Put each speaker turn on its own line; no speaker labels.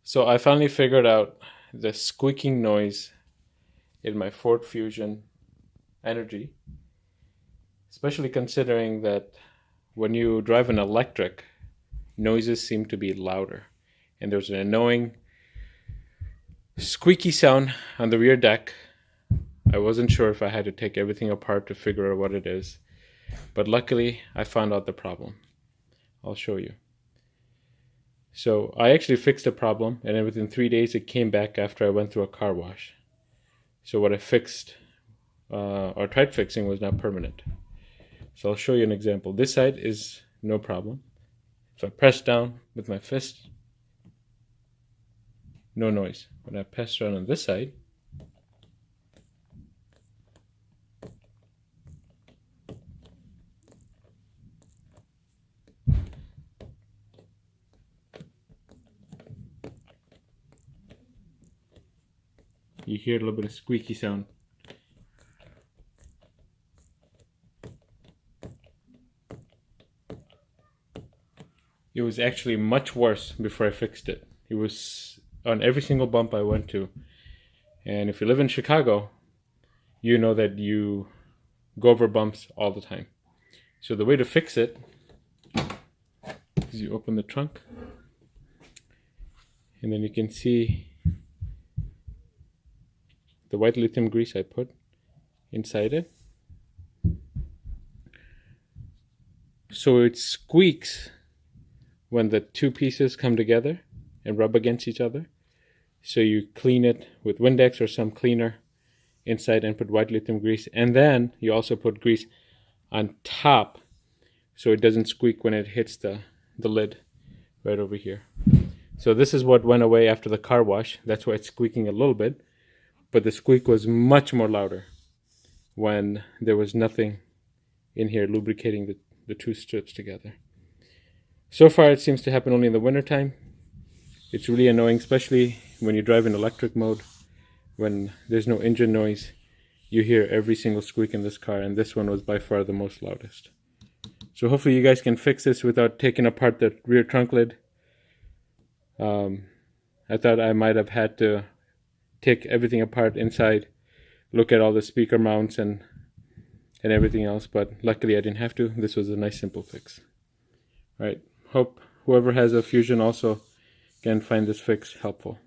So I finally figured out the squeaking noise in my Ford Fusion Energi, especially considering that when you drive an electric, noises seem to be louder. And there's an annoying squeaky sound on the rear deck. I wasn't sure if I had to take everything apart to figure out what it is, but luckily I found out the problem. I'll show you. So I actually fixed the problem, and then within 3 days it came back after I went through a car wash. So what I fixed or tried fixing was not permanent. So I'll show you an example. This side is no problem. If I press down with my fist, no noise. When I press down on this side, you hear a little bit of squeaky sound. It was actually much worse before I fixed it. It was on every single bump I went to. And if you live in Chicago, you know that you go over bumps all the time. So the way to fix it is you open the trunk, and then you can see the white lithium grease I put inside it. So it squeaks when the two pieces come together and rub against each other. So you clean it with Windex or some cleaner inside and put white lithium grease. And then you also put grease on top so it doesn't squeak when it hits the lid right over here. So this is what went away after the car wash. That's why it's squeaking a little bit. But the squeak was much more louder when there was nothing in here lubricating the two strips together. So far it seems to happen only in the wintertime. It's really annoying, especially when you drive in electric mode. When there's no engine noise, you hear every single squeak in this car, and this one was by far the most loudest. So hopefully you guys can fix this without taking apart the rear trunk lid. I thought I might have had to take everything apart inside, look at all the speaker mounts and everything else, but luckily I didn't have to. This was a nice simple fix. All right, hope whoever has a Fusion also can find this fix helpful.